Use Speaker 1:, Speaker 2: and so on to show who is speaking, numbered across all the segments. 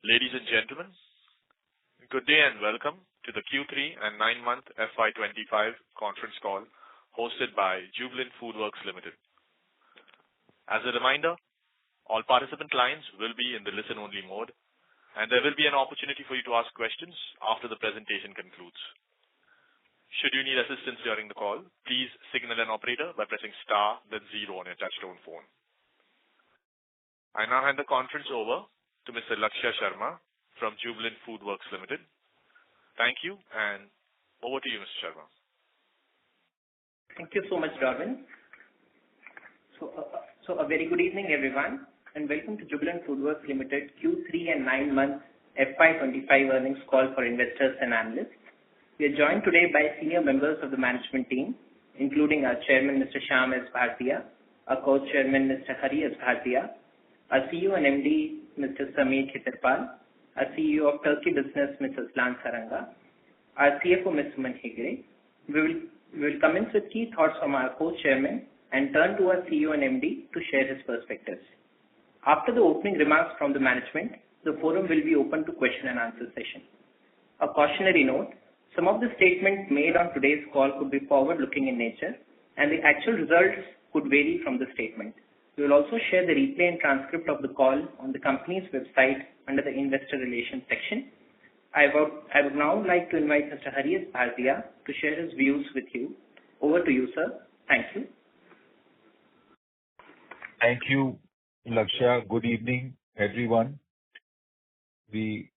Speaker 1: Ladies and gentlemen, good day and welcome to the Q3 and 9-month FY25 conference call hosted by Jubilant Foodworks Limited. As a reminder, all participant lines will be in the listen-only mode, and there will be an opportunity for you to ask questions after the presentation concludes. Should you need assistance during the call, please signal an operator by pressing star then 0 on your touchtone phone. I now hand the conference over to Mr. Lakshya Sharma from Jubilant Foodworks Limited. Thank you, and over to you, Mr. Sharma.
Speaker 2: Thank you so much, Darwin. So a very good evening, everyone, and welcome to Jubilant Foodworks Limited Q3 and 9-month FY25 earnings call for investors and analysts. We are joined today by senior members of the management team, including our chairman, Mr. Shyam S. Bhartia, our co-chairman, Mr. Hari S. Bhartia, our CEO and MD, Mr. Sameer Khetarpal, our CEO of Turkey Business, Mr. Aslan Saranga, our CFO, Ms. Suman Hegde. We will commence with key thoughts from our co-chairman and turn to our CEO and MD to share his perspectives. After the opening remarks from the management, the forum will be open to question and answer session. A cautionary note, some of the statements made on today's call could be forward-looking in nature, and the actual results could vary from the statement. We will also share the replay and transcript of the call on the company's website under the Investor Relations section. I would now like to invite Mr. Hari S. Bhartia to share his views with you. Over to you, sir. Thank you.
Speaker 3: Thank you, Lakshya. Good evening, everyone. The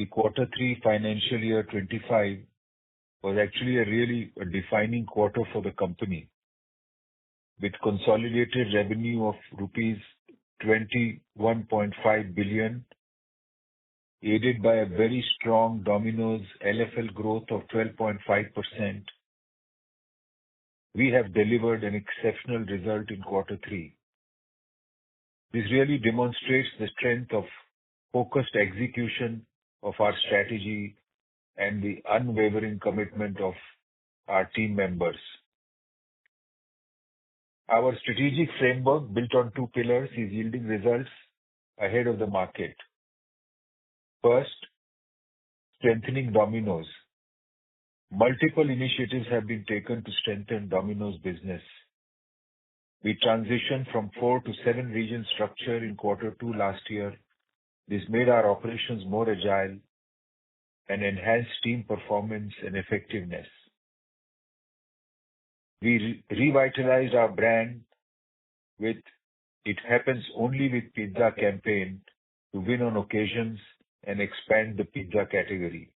Speaker 3: quarter 3 financial year 25 was actually a defining quarter for the company, with consolidated revenue of rupees 21.5 billion, aided by a very strong Domino's LFL growth of 12.5%. We have delivered an exceptional result in quarter 3. This really demonstrates the strength of focused execution of our strategy and the unwavering commitment of our team members. Our strategic framework, built on 2 pillars, is yielding results ahead of the market. First, strengthening Domino's. Multiple initiatives have been taken to strengthen Domino's business. We transitioned from 4 to 7 region structure in quarter 2 last year. This made our operations more agile and enhanced team performance and effectiveness. We revitalized our brand with "It Happens Only with Pizza" campaign to win on occasions and expand the pizza category.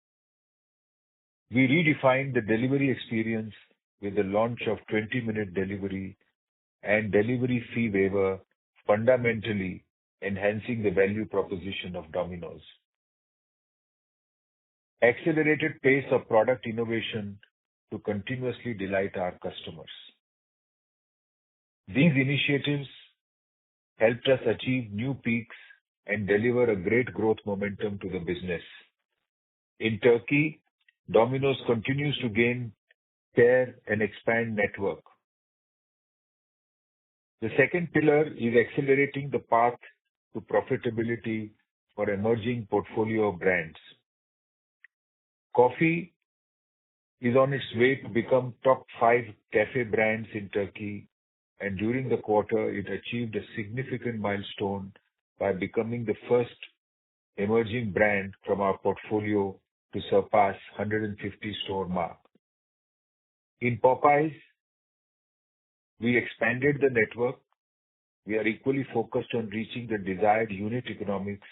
Speaker 3: We redefined the delivery experience with the launch of 20-minute delivery and delivery fee waiver, fundamentally enhancing the value proposition of Domino's. Accelerated pace of product innovation to continuously delight our customers. These initiatives helped us achieve new peaks and deliver a great growth momentum to the business. In Turkey, Domino's continues to gain share and expand network. The second pillar is accelerating the path to profitability for emerging portfolio of brands. Coffee is on its way to become top 5 cafe brands in Turkey, and during the quarter, it achieved a significant milestone by becoming the first emerging brand from our portfolio to surpass 150 store mark. In Popeyes, we expanded the network. We are equally focused on reaching the desired unit economics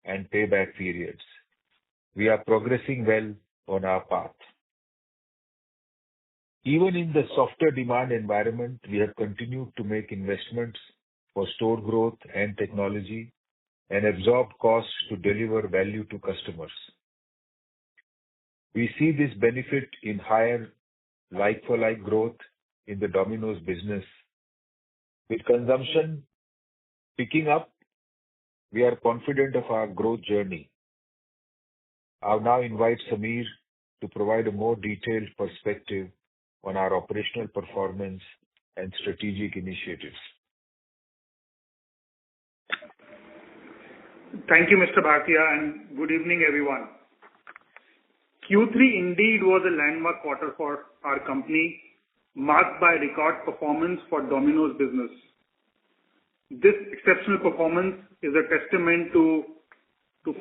Speaker 3: and payback periods. We are progressing well on our path. Even in the softer demand environment, we have continued to make investments for store growth and technology and absorb costs to deliver value to customers. We see this benefit in higher like-for-like growth in the Domino's business. With consumption picking up, we are confident of our growth journey. I'll now invite Sameer to provide a more detailed perspective on our operational performance and strategic initiatives.
Speaker 4: Thank you, Mr. Bhatia, and good evening, everyone. Q3 indeed was a landmark quarter for our company, marked by record performance for Domino's business. This exceptional performance is a testament to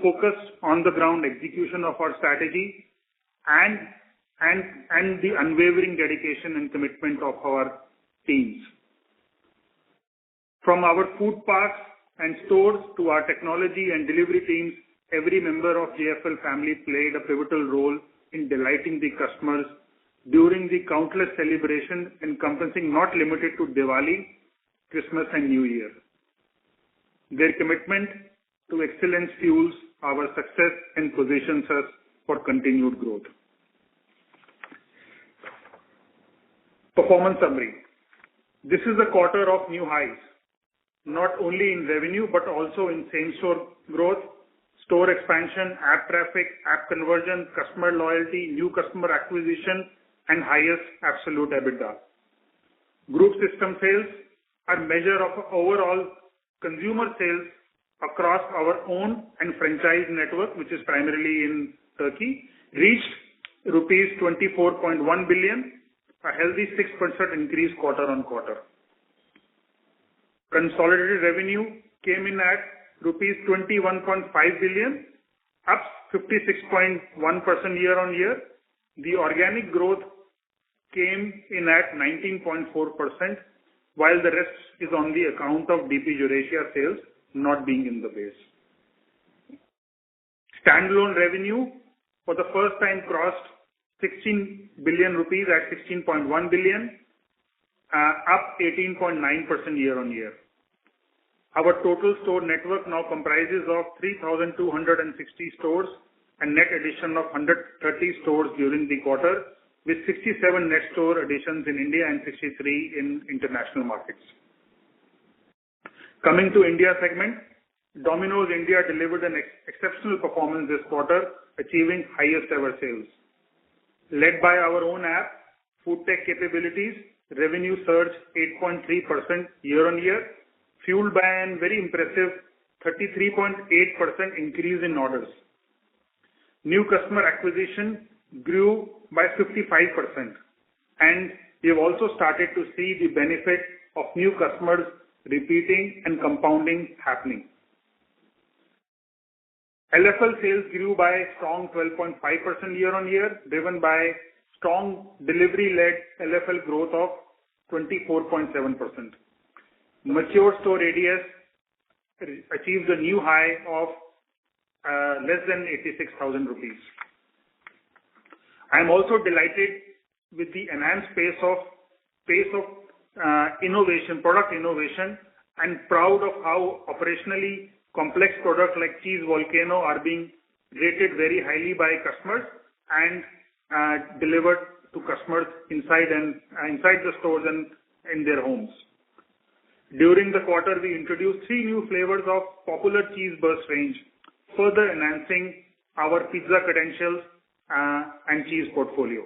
Speaker 4: focus on the ground execution of our strategy and the unwavering dedication and commitment of our teams. From our food parks and stores to our technology and delivery teams, every member of JFL family played a pivotal role in delighting the customers during the countless celebrations encompassing not limited to Diwali, Christmas and New Year. Their commitment to excellence fuels our success and positions us for continued growth. Performance summary. This is a quarter of new highs, not only in revenue but also in same-store growth, store expansion, app traffic, app conversion, customer loyalty, new customer acquisition, and highest absolute EBITDA. Group system sales, a measure of overall consumer sales across our own and franchise network, which is primarily in Turkey, reached rupees 24.1 billion, a healthy 6% increase quarter-on-quarter. Consolidated revenue came in at rupees 21.5 billion, up 56.1% year-on-year. The organic growth came in at 19.4%, while the rest is on the account of DP Eurasia sales not being in the base. Standalone revenue for the first time crossed 16 billion rupees at 16.1 billion, up 18.9% year-on-year. Our total store network now comprises of 3,260 stores and net addition of 130 stores during the quarter, with 67 net store additions in India and 63 in international markets. Coming to India segment, Domino's India delivered an exceptional performance this quarter, achieving highest ever sales. Led by our own app, food tech capabilities, revenue surged 8.3% year-on-year, fueled by a very impressive 33.8% increase in orders. New customer acquisition grew by 55%, and we have also started to see the benefit of new customers repeating and compounding happening. LFL sales grew by a strong 12.5% year-on-year, driven by strong delivery-led LFL growth of 24.7%. Mature store ADS achieved a new high of less than 86,000 rupees. I am also delighted with the enhanced pace of innovation, product innovation, and proud of how operationally complex products like Cheese Volcano are being rated very highly by customers and delivered to customers inside the stores and in their homes. During the quarter, we introduced 3 new flavors of popular cheese burst range, further enhancing our pizza credentials and cheese portfolio.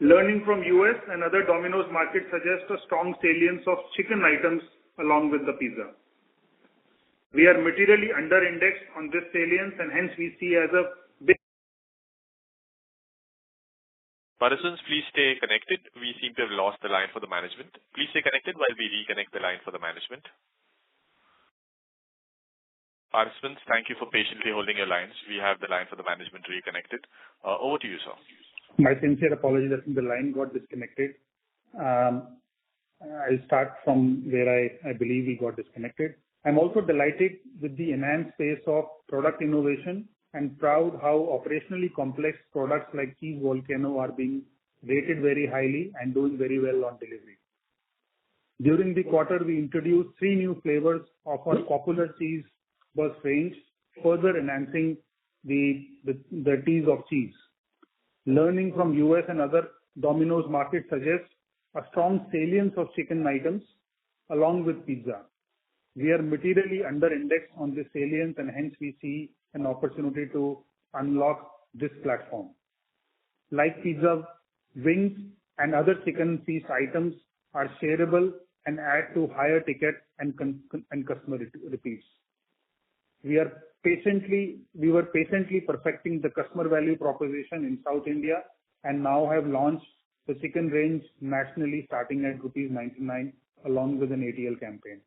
Speaker 4: Learning from US and other Domino's markets suggests a strong salience of chicken items along with the pizza. We are materially under-indexed on this salience, and hence we see as a big...
Speaker 1: Participants, please stay connected. We seem to have lost the line for the management. Please stay connected while we reconnect the line for the management. Participants, thank you for patiently holding your lines. We have the line for the management reconnected. Over to you, sir.
Speaker 4: My sincere apologies that the line got disconnected. I'll start from where I believe we got disconnected. I'm also delighted with the enhanced pace of product innovation and proud how operationally complex products like Cheese Volcano are being rated very highly and doing very well on delivery. During the quarter, we introduced 3 new flavors of our popular cheese burst range, further enhancing the tease of cheese. Learning from US and other Domino's markets suggests a strong salience of chicken items along with pizza. We are materially under-indexed on this salience, and hence we see an opportunity to unlock this platform. Like pizza, wings and other chicken feast items are shareable and add to higher ticket and customer repeats. We were patiently perfecting the customer value proposition in South India and now have launched the chicken range nationally starting at rupees 99 along with an ATL campaign.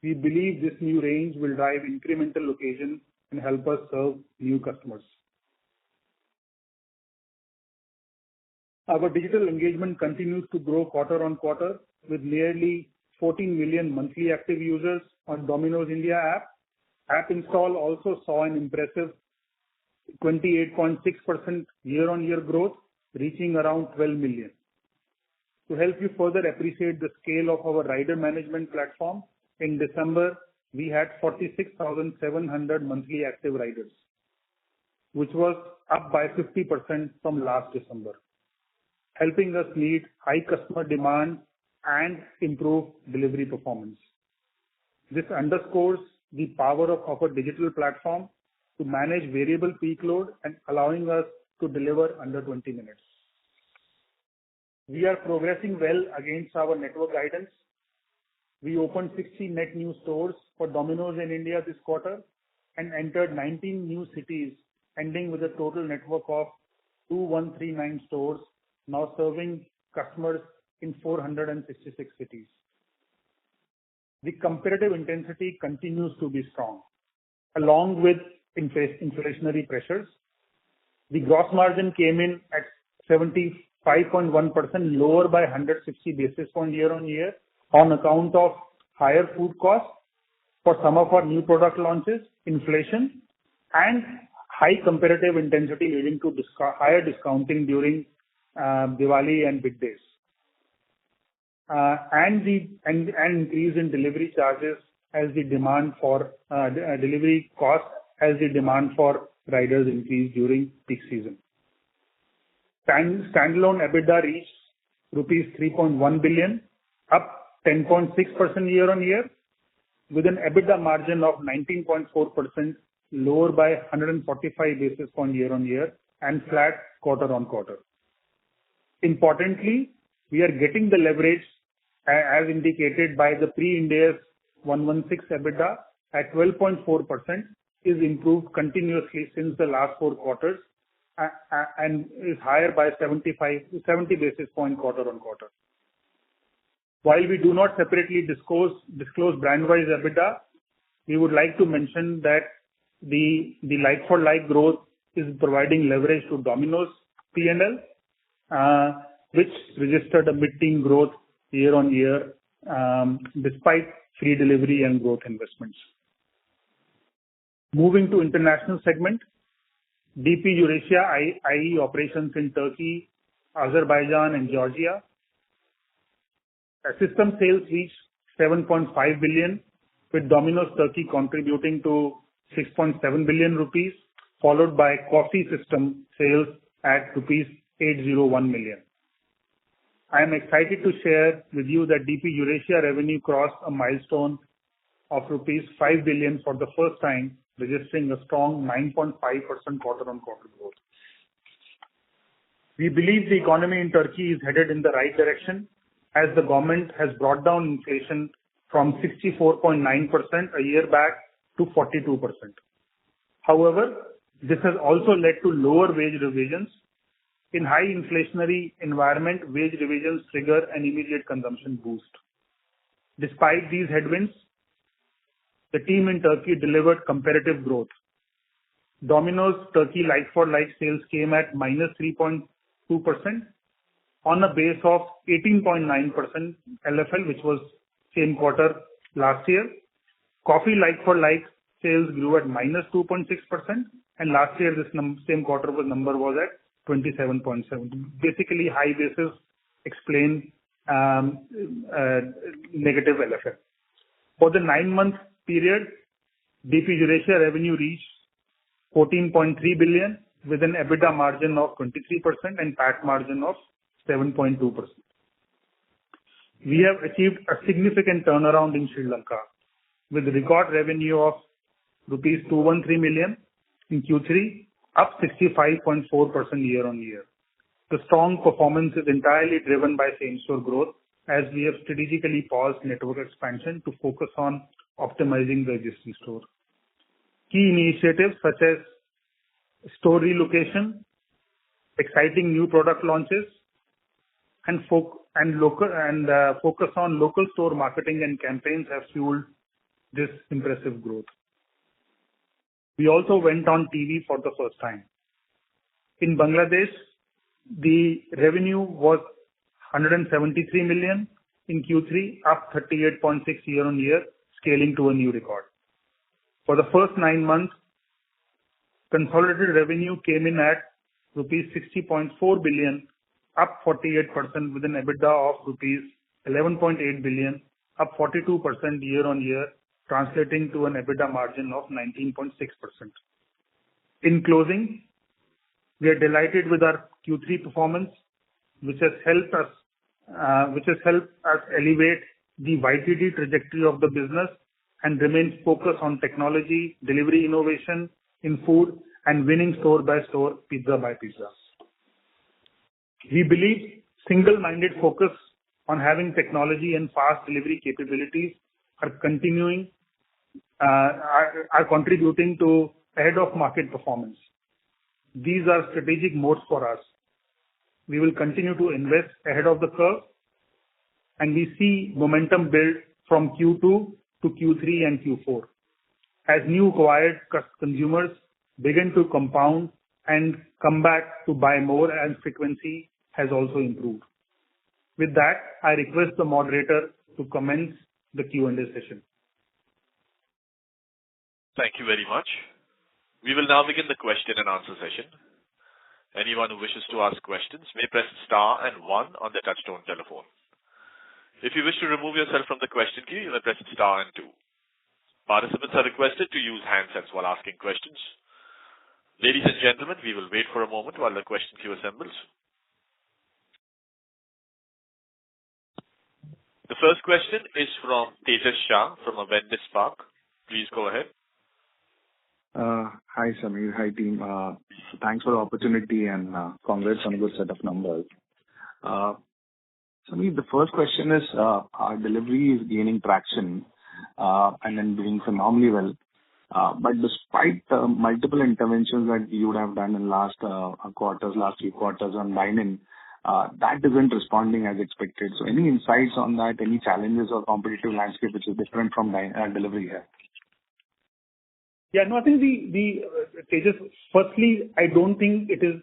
Speaker 4: We believe this new range will drive incremental occasion and help us serve new customers. Our digital engagement continues to grow quarter on quarter with nearly 14 million monthly active users on Domino's India app. App install also saw an impressive 28.6% year-on-year growth, reaching around 12 million. To help you further appreciate the scale of our rider management platform, in December, we had 46,700 monthly active riders, which was up by 50% from last December, helping us meet high customer demand and improve delivery performance. This underscores the power of our digital platform to manage variable peak load and allowing us to deliver under 20 minutes. We are progressing well against our network guidance. We opened 60 net new stores for Domino's in India this quarter and entered 19 new cities, ending with a total network of 2,139 stores, now serving customers in 466 cities. The competitive intensity continues to be strong, along with inflationary pressures. The gross margin came in at 75.1%, lower by 160 basis points year-on-year on account of higher food costs for some of our new product launches, inflation, and high competitive intensity leading to higher discounting during Diwali and big days. And increase in delivery charges as the demand for delivery costs as the demand for riders increased during peak season. Standalone EBITDA reached rupees 3.1 billion, up 10.6% year-on-year, with an EBITDA margin of 19.4%, lower by 145 basis points year-on-year and flat quarter-on-quarter. Importantly, we are getting the leverage as indicated by the pre-Ind AS 116 EBITDA at 12.4% is improved continuously since the last 4 quarters and is higher by 70 basis points quarter-on-quarter. While we do not separately disclose brand-wise EBITDA, we would like to mention that the like-for-like growth is providing leverage to Domino's P&L, which registered a mid-teen growth year-on-year, despite free delivery and growth investments. Moving to international segment, DP Eurasia, i.e. operations in Turkey, Azerbaijan and Georgia. System sales reached 7.5 billion, with Domino's Turkey contributing to 6.7 billion rupees, followed by coffee system sales at rupees 801 million. I am excited to share with you that DP Eurasia revenue crossed a milestone of rupees 5 billion for the first time, registering a strong 9.5% quarter-on-quarter growth. We believe the economy in Turkey is headed in the right direction as the government has brought down inflation from 64.9% a year back to 42%. However, this has also led to lower wage revisions. In high inflationary environment, wage revisions trigger an immediate consumption boost. Despite these headwinds, the team in Turkey delivered competitive growth. Domino's Turkey like-for-like sales came at -3.2% on a base of 18.9% LFL, which was same quarter last year. Coffee like-for-like sales grew at -2.6%, and last year this same quarter number was at 27.7. Basically, high bases explain negative LFL. For the 9-month period, DP Eurasia revenue reached 14.3 billion with an EBITDA margin of 23% and PAT margin of 7.2%. We have achieved a significant turnaround in Sri Lanka with record revenue of rupees 213 million in Q3, up 65.4% year-on-year. The strong performance is entirely driven by same-store growth as we have strategically paused network expansion to focus on optimizing the existing store. key initiatives such as store relocation, exciting new product launches, and focus on local store marketing and campaigns have fueled this impressive growth. We also went on TV for the first time. In Bangladesh, the revenue was 173 million in Q3, up 38.6 year-on-year, scaling to a new record. For the first 9 months, consolidated revenue came in at rupees 60.4 billion, up 48% with an EBITDA of rupees 11.8 billion, up 42% year-on-year, translating to an EBITDA margin of 19.6%. In closing, we are delighted with our Q3 performance, which has helped us elevate the YTD trajectory of the business and remain focused on technology, delivery innovation in food, and winning store by store, pizza by pizza. We believe single-minded focus on having technology and fast delivery capabilities are contributing to ahead of market performance. These are strategic modes for us. We will continue to invest ahead of the curve, and we see momentum build from Q2 to Q3 and Q4 as new acquired consumers begin to compound and come back to buy more, and frequency has also improved. With that, I request the moderator to commence the Q&A session.
Speaker 1: Thank you very much. We will now begin the question and answer session. Anyone who wishes to ask questions may press star and 1 on the touchtone telephone. If you wish to remove yourself from the question queue, you may press star and 2. Participants are requested to use handsets while asking questions. Ladies and gentlemen, we will wait for a moment while the question queue assembles. The first question is from Tejas Shah from Avendus Spark. Please go ahead.
Speaker 5: Hi, Samir. Hi, team. Thanks for the opportunity and congrats on a good set of numbers. Samir, the first question is, our delivery is gaining traction and then doing phenomenally well. But despite multiple interventions that you would have done in last few quarters on dine-in, that isn't responding as expected. So any insights on that, any challenges or competitive landscape which is different from delivery here?
Speaker 4: Yeah, no, I think Tejas, firstly, I don't think it is,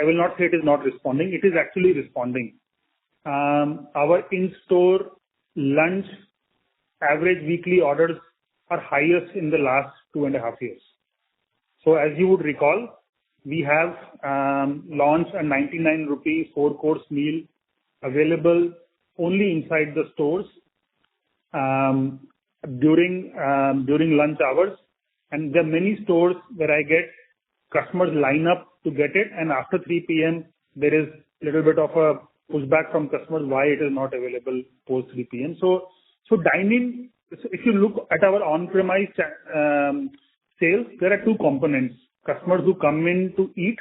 Speaker 4: I will not say it is not responding. It is actually responding. Our in-store lunch average weekly orders are highest in the last 2.5 years. So as you would recall, we have launched a 99 rupee 4-course meal available only inside the stores during lunch hours. And there are many stores where I get customers line up to get it, and after 3 p.m. there is a little bit of a pushback from customers why it is not available post 3 p.m. So dine-in, if you look at our on-premise sales, there are 2 components. Customers who come in to eat,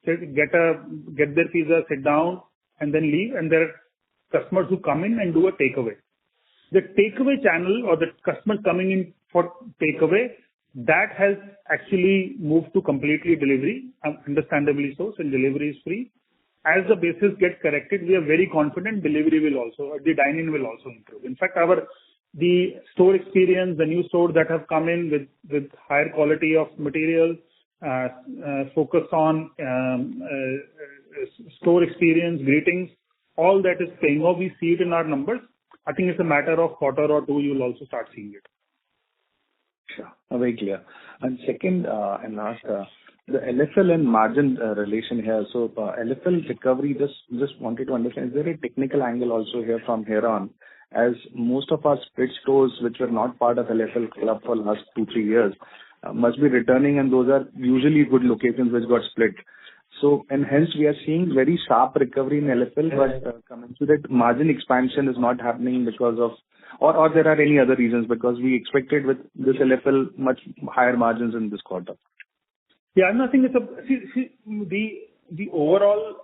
Speaker 4: get their pizza, sit down, and then leave, and there are customers who come in and do a takeaway. The takeaway channel or the customers coming in for takeaway, that has actually moved to completely delivery, understandably so, since delivery is free. As the basis gets corrected, we are very confident delivery will also, the dine-in will also improve. In fact, the store experience, the new stores that have come in with higher quality of material, focus on store experience, greetings, all that is paying off. We see it in our numbers. I think it's a matter of quarter or 2, you will also start seeing it.
Speaker 5: Sure. Very clear. And second and last, the LFL and margin relation here. So LFL recovery, just wanted to understand, is there a technical angle also here from here on, as most of our split stores which were not part of LFL club for last 2-3 years must be returning, and those are usually good locations which got split. So, and hence we are seeing very sharp recovery in LFL, but commensurate margin expansion is not happening because of, or there are any other reasons, because we expected with this LFL much higher margins in this quarter.
Speaker 4: Yeah, no, I think it's the overall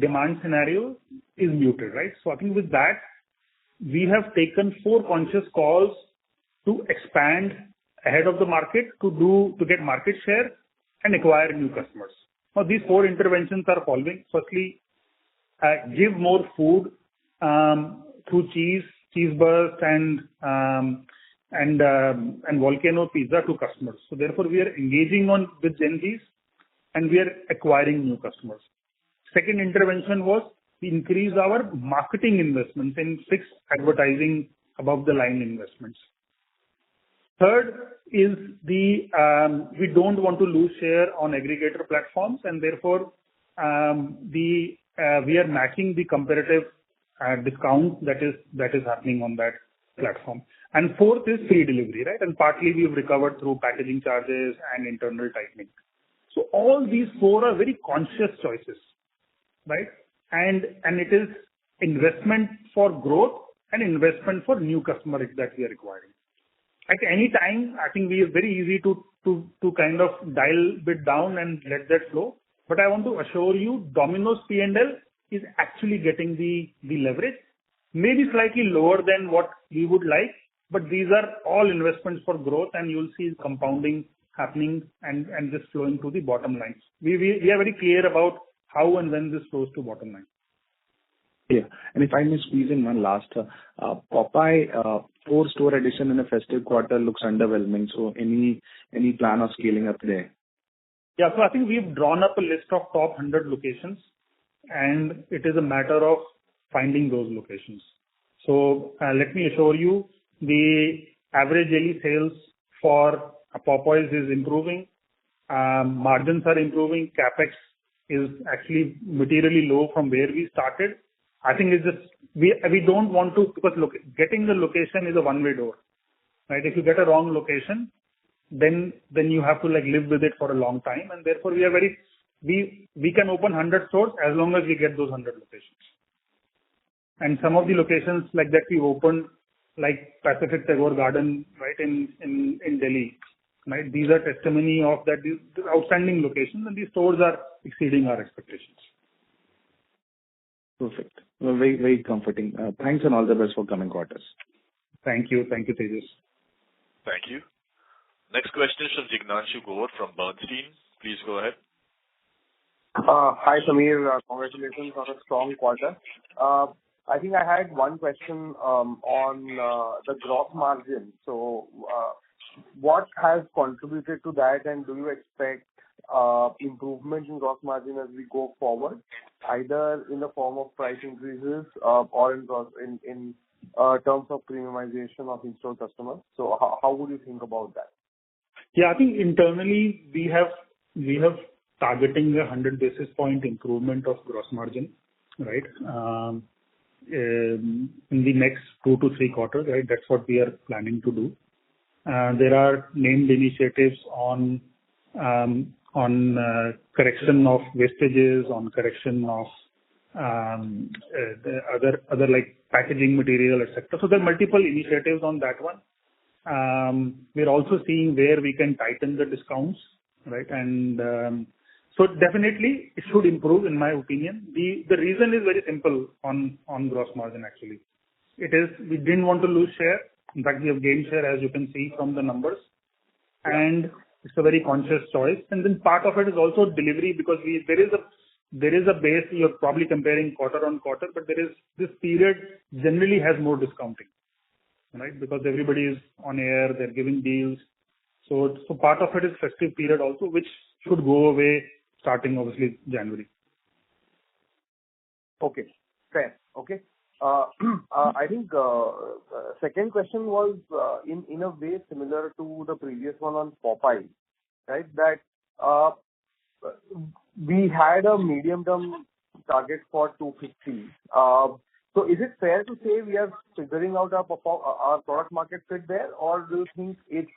Speaker 4: demand scenario is muted, right? So I think with that, we have taken 4 conscious calls to expand ahead of the market to get market share and acquire new customers. Now, these 4 interventions are following. Firstly, give more food through cheese burst and volcano pizza to customers. So therefore, we are engaging with Gen Zs and we are acquiring new customers. Second intervention was we increase our marketing investments in fixed advertising above the line investments. Third is we don't want to lose share on aggregator platforms, and therefore we are matching the comparative discount that is happening on that platform. And fourth is free delivery, right? And partly we've recovered through packaging charges and internal tightening. So all these 4 are very conscious choices, right? And it is investment for growth and investment for new customers that we are acquiring. At any time, I think we are very easy to kind of dial bit down and let that flow. But I want to assure you, Domino's P&L is actually getting the leverage, maybe slightly lower than what we would like, but these are all investments for growth, and you'll see compounding happening and this flowing to the bottom line. We are very clear about how and when this flows to bottom line.
Speaker 5: Yeah. And if I may squeeze in one last, Popeye 4 store addition in a festive quarter looks underwhelming. So any plan of scaling up there?
Speaker 4: Yeah. So I think we've drawn up a list of top 100 locations, and it is a matter of finding those locations. So let me assure you, the average daily sales for Popeyes is improving. Margins are improving. CapEx is actually materially low from where we started. I think it's just, we don't want to, because getting the location is a one-way door, right? If you get a wrong location, then you have to live with it for a long time. And therefore we can open 100 stores as long as we get those 100 locations. And some of the locations like that we opened, like Pacific Tagore Garden, right, in Delhi, right? These are testimony of that, these outstanding locations, and these stores are exceeding our expectations.
Speaker 5: Perfect. Well, very, very comforting. Thanks and all the best for coming quarters.
Speaker 4: Thank you. Thank you, Tejas.
Speaker 1: Thank you. Next question is from Jignanshu Gor from Bernstein. Please go ahead.
Speaker 6: Hi, Samir. Congratulations on a strong quarter. I think I had one question on the gross margin. So what has contributed to that, and do you expect improvement in gross margin as we go forward, either in the form of price increases or in terms of premiumization of in-store customers? So how would you think about that?
Speaker 4: Yeah, I think internally we have targeting a 100 basis point improvement of gross margin, right? In the next 2 to 3 quarters, right? That's what we are planning to do. There are named initiatives on correction of wastages, on correction of the other like packaging material, etc. So there are multiple initiatives on that one. We're also seeing where we can tighten the discounts, right? And so definitely it should improve, in my opinion. The reason is very simple on gross margin actually. It is we didn't want to lose share. In fact, we have gained share, as you can see from the numbers. And it's a very conscious choice. And then part of it is also delivery, because there is a base. You're probably comparing quarter on quarter, but this period generally has more discounting, right? Because everybody is on air, they're giving deals. So part of it is festive period also, which should go away starting obviously January.
Speaker 6: Okay, fair. Okay. I think second question was in a way similar to the previous one on Popeye, right? That we had a medium-term target for 250. So is it fair to say we are figuring out our product market fit there, or do you think it's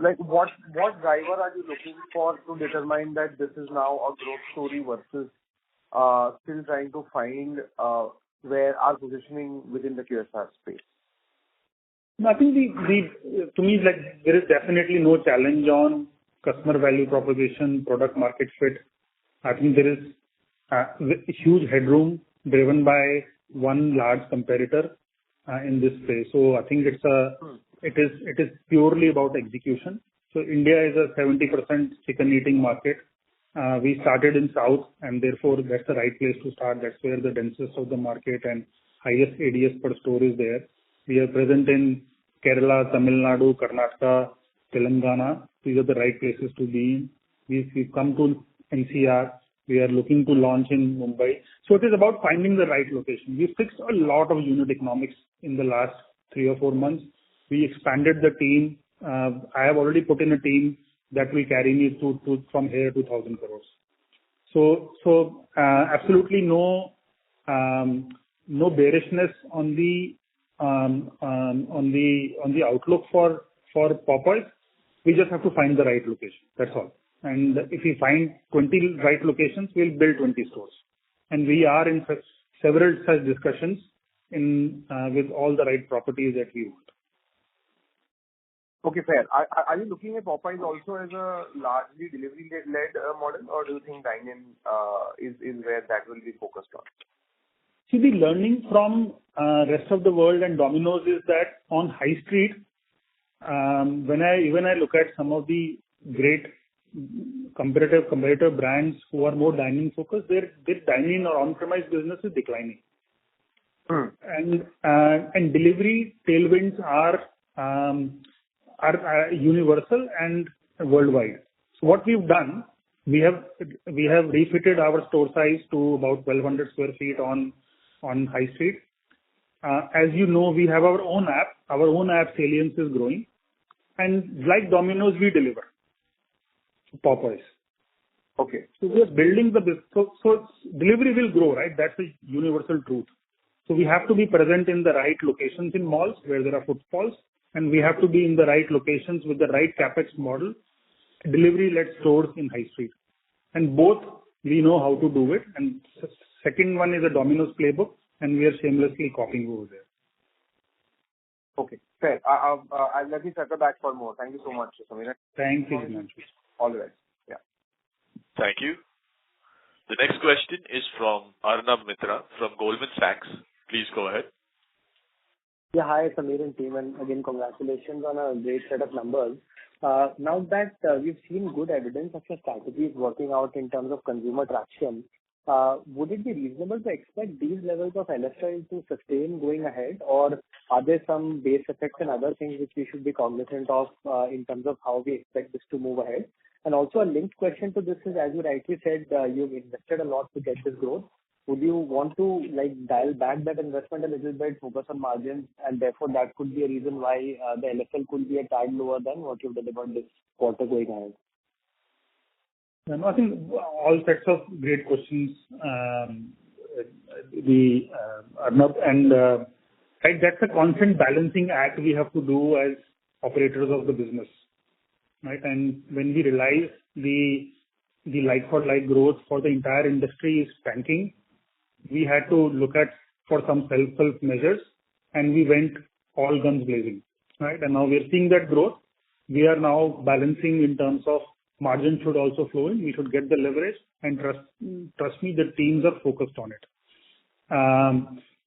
Speaker 6: like what driver are you looking for to determine that this is now a growth story versus still trying to find where our positioning within the QSR space?
Speaker 4: I think to me, like, there is definitely no challenge on customer value proposition, product market fit. I think there is a huge headroom driven by one large competitor in this space. So I think It is purely about execution. So India is a 70% chicken eating market. We started in South, and therefore that's the right place to start. That's where the densest of the market and highest ADS per store is there. We are present in Kerala, Tamil Nadu, Karnataka, Telangana. These are the right places to be. We've come to NCR. We are looking to launch in Mumbai. So it is about finding the right location. We fixed a lot of unit economics in the last 3 or 4 months. We expanded the team. I have already put in a team that will carry me from here to 1,000 crores. So absolutely no bearishness on the outlook for Popeyes. We just have to find the right location. That's all. And if we find 20 right locations, we'll build 20 stores. And we are in several such discussions with all the right properties that we want.
Speaker 6: Okay, fair. Are you looking at Popeyes also as a largely delivery-led model, or do you think dine-in is where that will be focused on?
Speaker 4: See, the learning from rest of the world and Domino's is that on high street, when I look at some of the great comparative brands who are more dining focused, their dining or on-premise business is declining. And delivery tailwinds are universal and worldwide. So what we've done, we have refitted our store size to about 1,200 square feet on high street. As you know, we have our own app. Our own app salience is growing, and like Domino's, we deliver. Popeyes.
Speaker 6: Okay.
Speaker 4: So we are building the business. So delivery will grow, right? That's a universal truth. So we have to be present in the right locations in malls where there are footfalls, and we have to be in the right locations with the right capex model, delivery-led stores in high street. And both we know how to do it. And second one is a Domino's playbook, and we are shamelessly copying over there.
Speaker 6: Okay, fair. I'll let me circle back for more. Thank you so much, Samir.
Speaker 4: Thank you, Himanshu.
Speaker 6: All the best. Yeah.
Speaker 1: Thank you. The next question is from Arnab Mitra from Goldman Sachs. Please go ahead.
Speaker 7: Yeah, hi, Samir and team, and again, congratulations on a great set of numbers. Now that we've seen good evidence of your strategies working out in terms of consumer traction, would it be reasonable to expect these levels of LFL to sustain going ahead, or are there some base effects and other things which we should be cognizant of in terms of how we expect this to move ahead? And also a linked question to this is, as you rightly said, you've invested a lot to get this growth. Would you want to dial back that investment a little bit, focus on margins, and therefore that could be a reason why the LFL could be a tad lower than what you've delivered this quarter going ahead?
Speaker 4: I think all sets of great questions, Arnab, and right, that's a constant balancing act we have to do as operators of the business, right? And when we realize the like-for-like growth for the entire industry is tanking, we had to look at for some self-help measures, and we went all guns blazing, right? And now we are seeing that growth. We are now balancing in terms of margin should also flow in. We should get the leverage, and trust me, the teams are focused on it.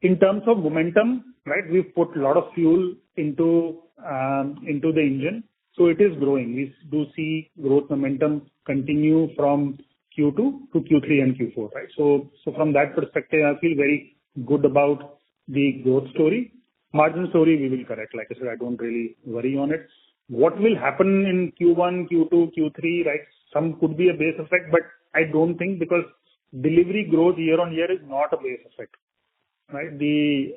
Speaker 4: In terms of momentum, right, we've put a lot of fuel into the engine, so it is growing. We do see growth momentum continue from Q2 to Q3 and Q4, right? So from that perspective, I feel very good about the growth story. Margin story, we will correct. Like I said, I don't really worry on it. What will happen in Q1, Q2, Q3, right? Some could be a base effect, but I don't think, because delivery growth year on year is not a base effect, right? The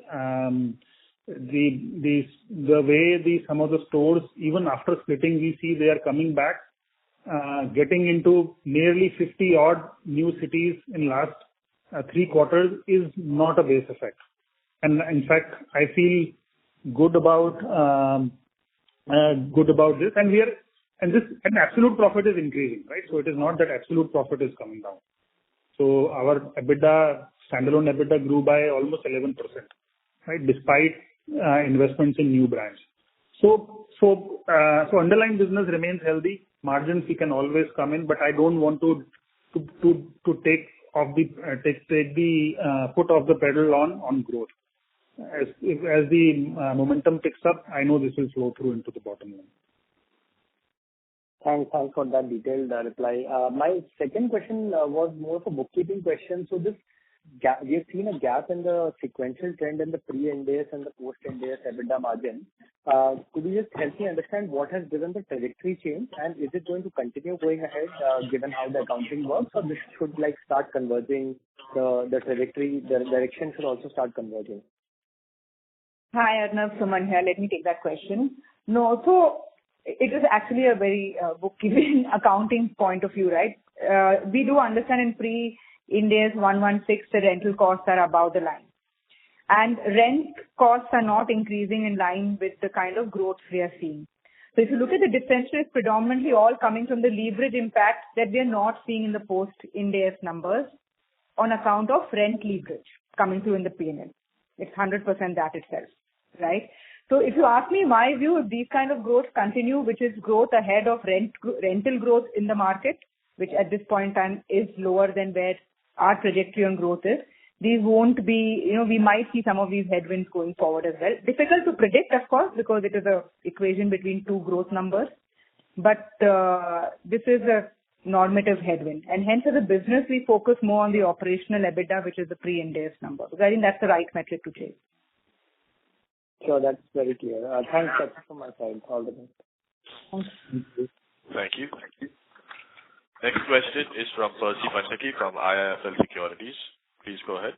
Speaker 4: way some of the stores, even after splitting, we see they are coming back, getting into nearly 50 odd new cities in last 3 quarters is not a base effect. And in fact, I feel good about this, and absolute profit is increasing, right? So it is not that absolute profit is coming down. So our EBITDA, standalone EBITDA grew by almost 11%, right? Despite investments in new brands. So underlying business remains healthy. Margins we can always come in, but I don't want to take the foot off the pedal on growth. as the momentum picks up, I know this will flow through into the bottom line.
Speaker 7: Thanks for that detailed reply. My second question was more of a bookkeeping question. So this gap, we've seen a gap in the sequential trend in the pre-Ind AS and the post-Ind AS EBITDA margin. Could you just help me understand what has driven the trajectory change, and is it going to continue going ahead, given how the accounting works, or this should like start converging, the trajectory, the direction should also start converging?
Speaker 8: Hi, Arnav, Suman here. Let me take that question. No, so it is actually a very bookkeeping accounting point of view, right? We do understand in pre-Ind AS 116, the rental costs are above the line. And rent costs are not increasing in line with the kind of growth we are seeing. So if you look at the differential, it's predominantly all coming from the leverage impact that we are not seeing in the post-Ind AS numbers on account of rent leverage coming through in the P&L. It's 100% that itself, right? So if you ask me my view, if these kind of growth continue, which is growth ahead of rental growth in the market, which at this point in time is lower than where our trajectory on growth is, these won't be, we might see some of these headwinds going forward as well. Difficult to predict, of course, because it is a equation between two growth numbers. But this is a normative headwind. And hence, as a business, we focus more on the operational EBITDA, which is the pre-Ind AS number. Because I think that's the right metric to chase.
Speaker 7: Sure, that's very clear. Thanks, that's from my side. All the best.
Speaker 1: Thank you. Next question is from Percy Panthaki from IIFL Securities. Please go ahead.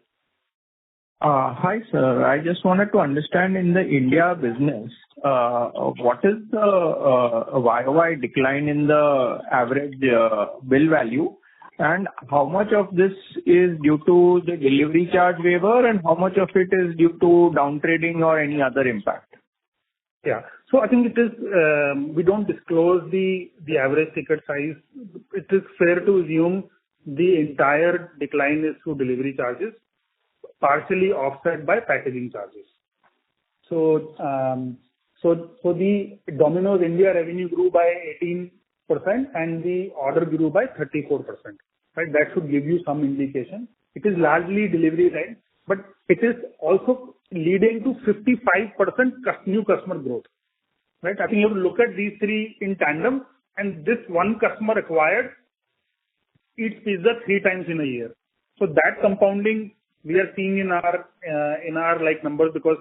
Speaker 9: Hi, sir. I just wanted to understand in the India business, what is the YOY decline in the average bill value, and how much of this is due to the delivery charge waiver and how much of it is due to downtrading or any other impact?
Speaker 4: Yeah. So I think it is, we don't disclose the average ticket size. It is fair to assume the entire decline is through delivery charges, partially offset by packaging charges. So, the Domino's India revenue grew by 18% and the order grew by 34%. Right? That should give you some indication. It is largely delivery led, but it is also leading to 55% new customer growth. Right? I think you have to look at these three in tandem, and this one customer acquired eats pizza 3 times in a year. So that compounding we are seeing in our like numbers, because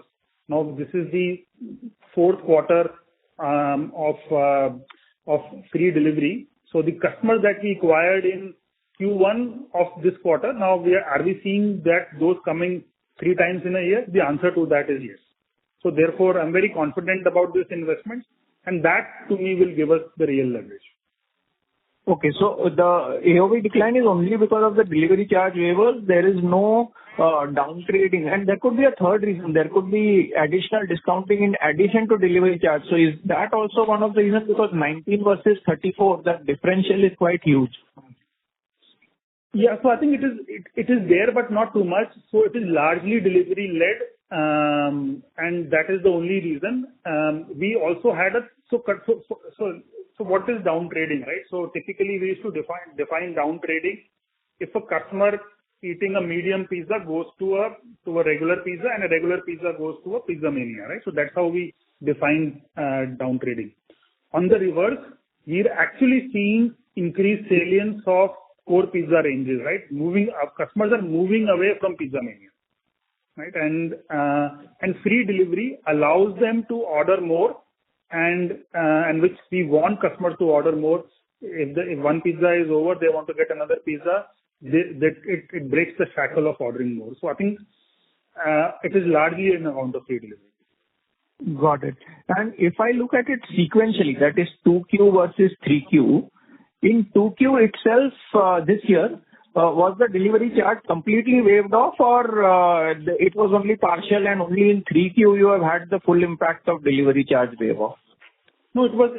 Speaker 4: now this is the fourth quarter of free delivery. So the customers that we acquired in Q1 of this quarter, now are we seeing that those coming 3 times in a year? The answer to that is yes. So therefore, I'm very confident about this investment, and that to me will give us the real leverage.
Speaker 9: Okay, so the AOV decline is only because of the delivery charge waivers. There is no downtrading, and there could be a third reason. There could be additional discounting in addition to delivery charge. So is that also one of the reasons? Because 19 versus 34, that differential is quite huge.
Speaker 4: Yeah, so I think it is there, but not too much. So it is largely delivery led, and that is the only reason. We also had so what is downtrading, right? So typically we used to define downtrading. If a customer eating a medium pizza goes to a regular pizza, and a regular pizza goes to a Pizza Mania, right? So that's how we define downtrading. On the reverse, we're actually seeing increased salience of core pizza ranges, right? Customers are moving away from Pizza Mania, right? And free delivery allows them to order more, and which we want customers to order more. If one pizza is over, they want to get another pizza. It breaks the shackle of ordering more. So I think it is largely an account of free delivery.
Speaker 9: Got it. And if I look at it sequentially, that is 2Q versus 3Q, in 2Q itself this year, was the delivery charge completely waived off, or it was only partial and only in 3Q you have had the full impact of delivery charge waive off?
Speaker 4: No, it was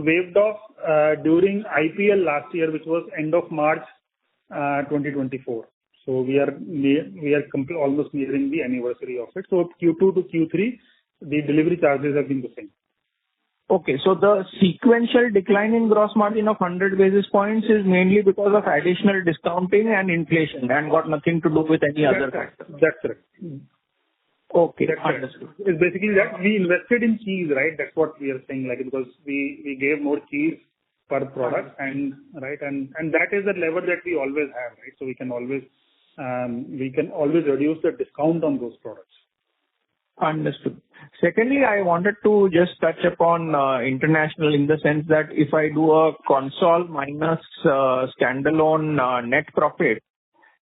Speaker 4: waived off during IPL last year, which was end of March 2024. So we are almost nearing the anniversary of it. So Q2 to Q3, the delivery charges have been the same.
Speaker 9: Okay, so the sequential decline in gross margin of 100 basis points is mainly because of additional discounting and inflation, and got nothing to do with any other factor.
Speaker 4: That's correct.
Speaker 9: Okay,
Speaker 4: That's right.
Speaker 9: understood.
Speaker 4: It's basically that we invested in cheese, right? That's what we are saying, like, because we gave more cheese per product and that is a lever that we always have, right? So we can always reduce the discount on those products.
Speaker 9: Understood. Secondly, I wanted to just touch upon international in the sense that if I do a ConCall minus standalone net profit,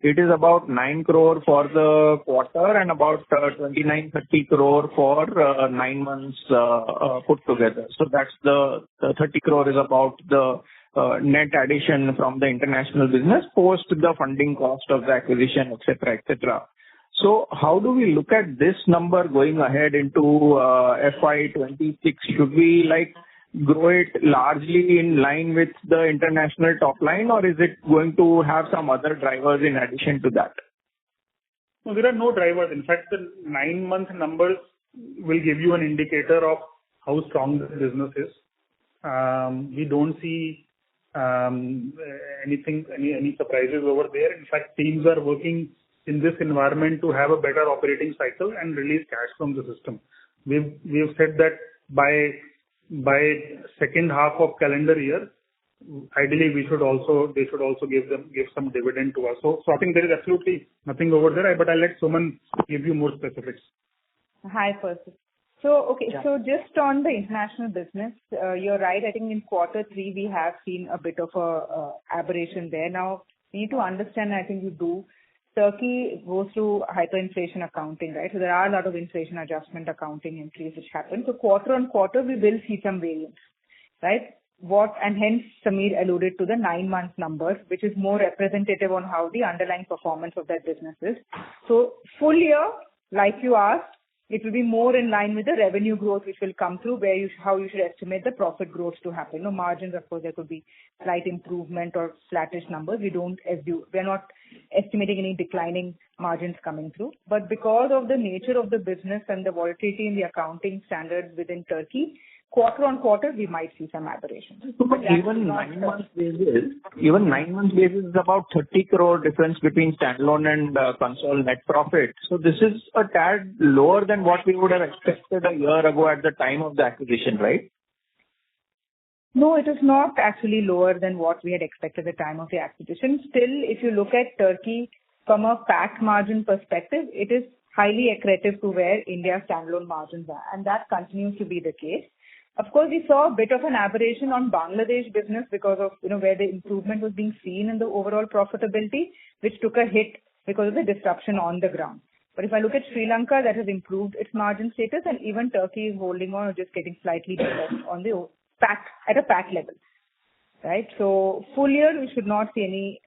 Speaker 9: it is about 9 crore for the quarter and about 29-30 crore for 9 months put together. So that's the 30 crore is about the net addition from the international business post the funding cost of the acquisition, etc., etc. So how do we look at this number going ahead into FY26? Should we grow it largely in line with the international top line, or is it going to have some other drivers in addition to that?
Speaker 4: No, there are no drivers. In fact, the 9-month numbers will give you an indicator of how strong the business is. We don't see any surprises over there. In fact, teams are working in this environment to have a better operating cycle and release cash from the system. We've said that by second half of calendar year, ideally they should also give some dividend to us. So I think there is absolutely nothing over there, but I'll let Suman give you more specifics.
Speaker 8: Hi, Percy. So just on the international business, you're right. I think in quarter 3 we have seen a bit of a aberration there. Now we need to understand. I think you do. Turkey goes through hyperinflation accounting, right? So there are a lot of inflation adjustment accounting entries which happen. So quarter on quarter, we will see some variance, right? And hence Samir alluded to the 9-month numbers, which is more representative on how the underlying performance of that business is. So full year, like you asked, it will be more in line with the revenue growth which will come through how you should estimate the profit growth to happen. No margins, of course, there could be slight improvement or flattish numbers. We're not estimating any declining margins coming through. But because of the nature of the business and the volatility in the accounting standards within Turkey, quarter on quarter, we might see some aberrations.
Speaker 9: But even 9 months basis is about 30 crore difference between standalone and console net profit. So this is a tad lower than what we would have expected a year ago at the time of the acquisition, right?
Speaker 8: No, it is not actually lower than what we had expected at the time of the acquisition. Still, if you look at Turkey from a PAT margin perspective, it is highly accretive to where India's standalone margins are, and that continues to be the case. Of course, we saw a bit of an aberration on Bangladesh business because of, where the improvement was being seen in the overall profitability, which took a hit because of the disruption on the ground. But if I look at Sri Lanka, that has improved its margin status, and even Turkey is holding on or just getting slightly better on the PAT, at a PAT level, right? So full year, we should not see any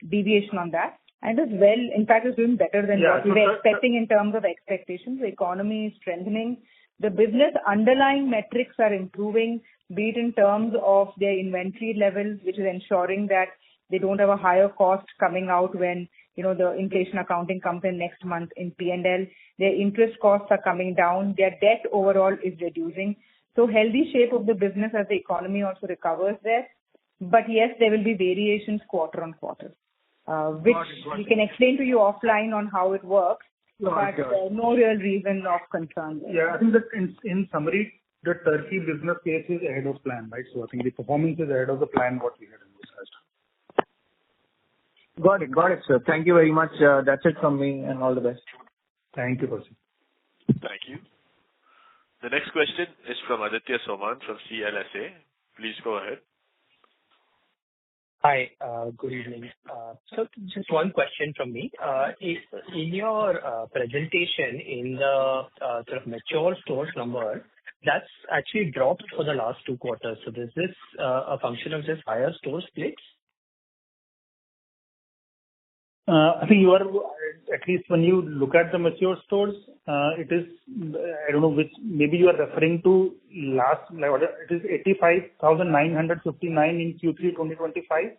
Speaker 8: deviation on that. And as well, in fact, it's doing better than what we were expecting in terms of expectations. The economy is strengthening. The business underlying metrics are improving, be it in terms of their inventory levels, which is ensuring that they don't have a higher cost coming out when, the inflation accounting comes in next month in P&L. Their interest costs are coming down. Their debt overall is reducing. So healthy shape of the business as the economy also recovers there. But yes, there will be variations quarter on quarter, which we can explain to you offline on how it works. But no real reason of concern there.
Speaker 4: Yeah, I think that in summary, the Turkey business case is ahead of plan, right? So I think the performance is ahead of the plan what we had envisaged.
Speaker 9: Got it, sir. Thank you very much. That's it from me, and all the best.
Speaker 4: Thank you, Percy.
Speaker 1: Thank you. The next question is from Aditya Soman from CLSA. Please go ahead.
Speaker 10: Hi, good evening. So just one question from me. In your presentation, in the sort of mature stores number, that's actually dropped for the last 2 quarters. So is this a function of just higher store splits?
Speaker 4: I think you are, at least when you look at the mature stores, it is, I don't know which, maybe you are referring to it is 85,959 in Q3 2025,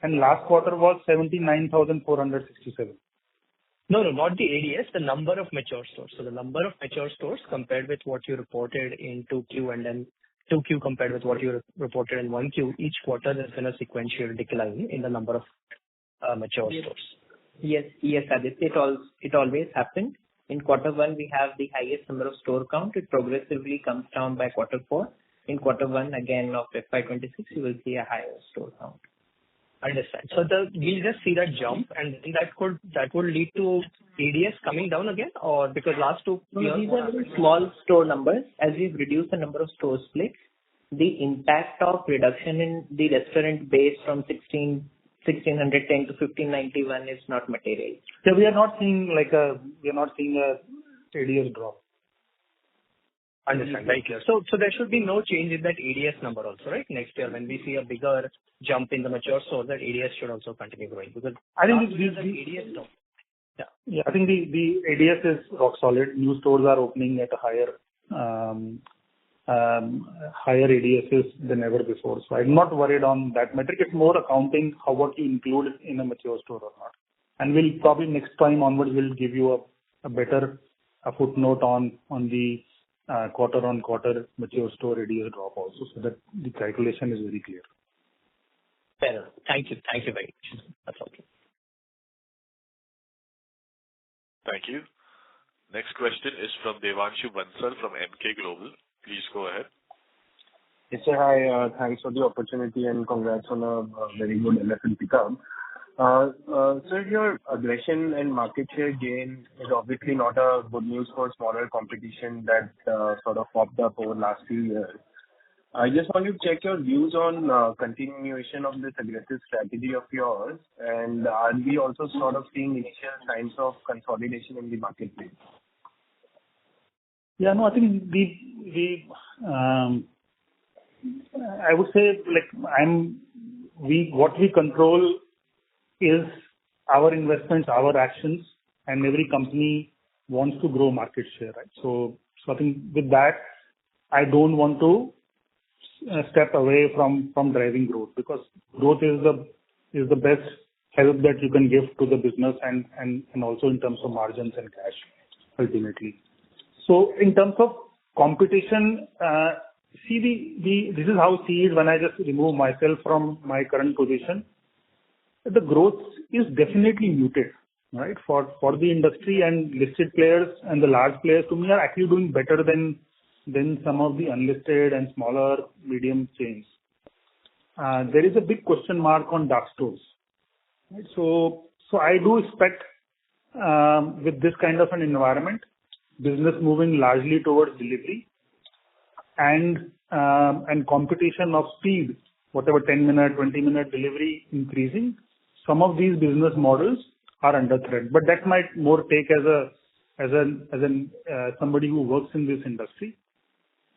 Speaker 4: and last quarter was 79,467.
Speaker 10: No, not the ADS, the number of mature stores. So the number of mature stores compared with what you reported in 2Q and then 2Q compared with what you reported in 1Q, each quarter there's been a sequential decline in the number of mature stores.
Speaker 2: Yes, Aditya. It always happened In quarter one, we have the highest number of store count. It progressively comes down by quarter four. In quarter one, again, of FY26, you will see a higher store count.
Speaker 10: Understand. So we'll just see that jump, and then that would lead to ADS coming down again, or because last 2 years.
Speaker 2: These are very small store numbers. As we've reduced the number of store splits, the impact of reduction in the restaurant base from 1610 to 1591 is not material.
Speaker 4: So we are not seeing a ADS drop.
Speaker 10: Understand. Very clear. So there should be no change in that ADS number also, right? Next year, when we see a bigger jump in the mature store, that ADS should also continue growing, because
Speaker 4: I think
Speaker 10: the ADS don't.
Speaker 4: Yeah, I think the ADS is rock solid. New stores are opening at a higher ADSs than ever before. So I'm not worried on that metric. It's more accounting what you include in a mature store or not. And we'll probably next time onwards, we'll give you a better footnote on the quarter-on-quarter mature store ADS drop also, so that the calculation is very clear.
Speaker 10: Fair enough. Thank you. Thank you very much. That's all.
Speaker 1: Thank you. Next question is from Devanshu Bansal from Emkay Global. Please go ahead.
Speaker 11: Yes, sir. Hi. Thanks for the opportunity and congrats on a very good LFL pickup. Sir, your aggression and market share gain is obviously not a good news for smaller competition that sort of popped up over the last few years. I just want to check your views on continuation of this aggressive strategy of yours, and are we also sort of seeing initial signs of consolidation in the marketplace?
Speaker 4: Yeah, no, I think I would say what we control is our investments, our actions, and every company wants to grow market share, right? So I think with that, I don't want to step away from driving growth, because growth is the best help that you can give to the business and also in terms of margins and cash ultimately. So in terms of competition, this is how I see it when I just remove myself from my current position. The growth is definitely muted, right? For the industry, and listed players and the large players to me are actually doing better than some of the unlisted and smaller medium chains. There is a big question mark on dark stores. Right? So I do expect with this kind of an environment, business moving largely towards delivery and competition of speed, whatever 10-minute, 20-minute delivery increasing. Some of these business models are under threat, but that might more take as somebody who works in this industry,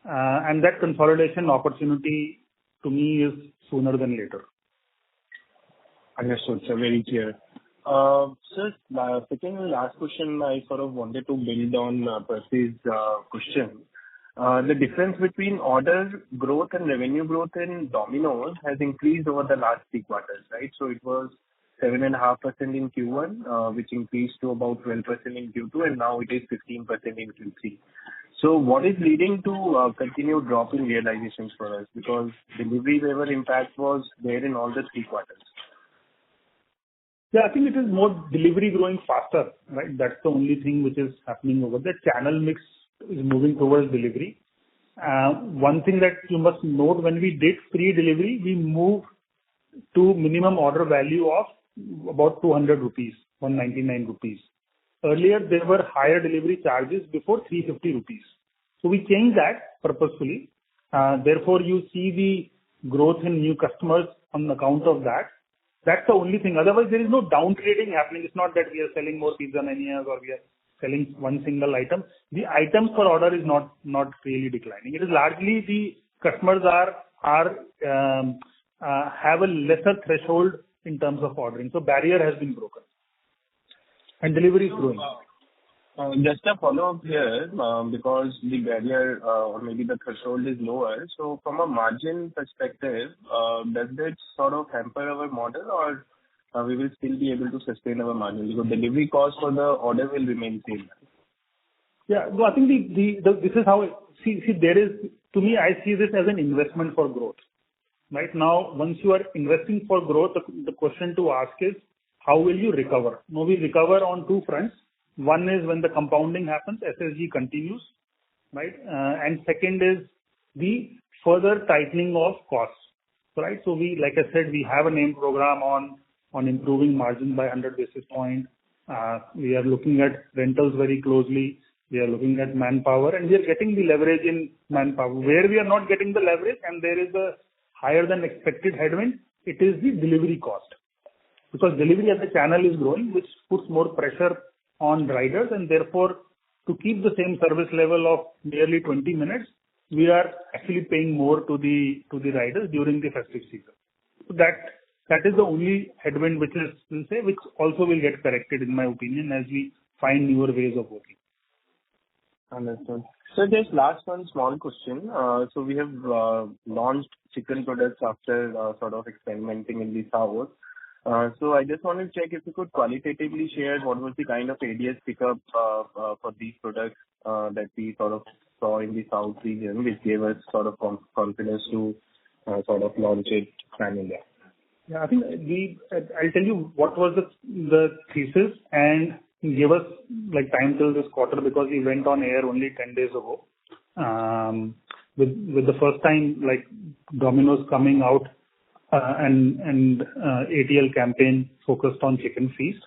Speaker 4: and that consolidation opportunity to me is sooner than later.
Speaker 11: Understood, sir. Very clear. Sir, second and last question, I sort of wanted to build on Percy's question. The difference between order growth and revenue growth in Domino's has increased over the last 3 quarters, right? So it was 7.5% in Q1, which increased to about 12% in Q2, and now it is 15% in Q3. So what is leading to continued drop in realizations for us? Because delivery waiver impact was there in all the 3 quarters.
Speaker 4: Yeah, I think it is more delivery growing faster, right? That's the only thing which is happening over there. Channel mix is moving towards delivery. One thing that you must note, when we did free delivery, we moved to minimum order value of about 200 rupees, 199 rupees. Earlier, there were higher delivery charges before 350 rupees. So we changed that purposefully. Therefore, you see the growth in new customers on account of that. That's the only thing. Otherwise, there is no down trading happening. It's not that we are selling more pizza manias or we are selling one single item. The items per order is not really declining. It is largely the customers have a lesser threshold in terms of ordering. So barrier has been broken. And delivery is growing.
Speaker 11: Just a follow-up here, because the barrier or maybe the threshold is lower. So from a margin perspective, does that sort of hamper our model, or we will still be able to sustain our margin? Because delivery cost for the order will remain same.
Speaker 4: Yeah, no, I think this is how there is, to me, I see this as an investment for growth. Right now, once you are investing for growth, the question to ask is, how will you recover? No, we recover on 2 fronts. One is when the compounding happens, SSG continues, right? And second is the further tightening of costs, right? So we, like I said, we have a name program on improving margin by 100 basis points. We are looking at rentals very closely. We are looking at manpower, and we are getting the leverage in manpower. Where we are not getting the leverage and there is a higher than expected headwind, it is the delivery cost. Because delivery as a channel is growing, which puts more pressure on riders, and therefore, to keep the same service level of nearly 20 minutes, we are actually paying more to the riders during the festive season. So that is the only headwind which also will get corrected, in my opinion, as we find newer ways of working.
Speaker 11: Understood. So just last one small question. So we have launched chicken products after sort of experimenting in the south. So I just want to check if you could qualitatively share what was the kind of ADS pickup for these products that we sort of saw in the south region, which gave us sort of confidence to sort of launch it pan-India.
Speaker 4: Yeah, I think I'll tell you what was the thesis, and give us like time till this quarter, because we went on air only 10 days ago. With the first time like Domino's coming out and ATL campaign focused on chicken feast.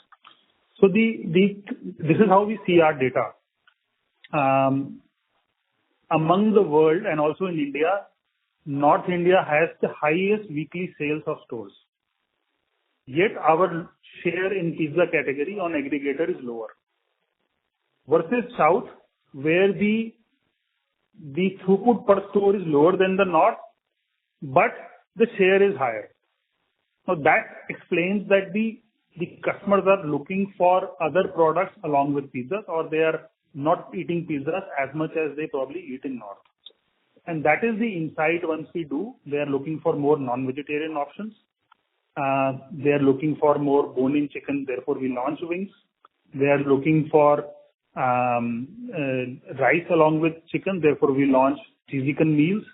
Speaker 4: So this is how we see our data. Among the world and also in India, North India has the highest weekly sales of stores. Yet our share in pizza category on aggregator is lower. Versus South, where the throughput per store is lower than the North, but the share is higher. So that explains that the customers are looking for other products along with pizzas, or they are not eating pizzas as much as they probably eat in North. And that is the insight once we do. They are looking for more non-vegetarian options. They are looking for more bone-in chicken, therefore we launch wings. They are looking for rice along with chicken, therefore we launch cheesy chicken meals.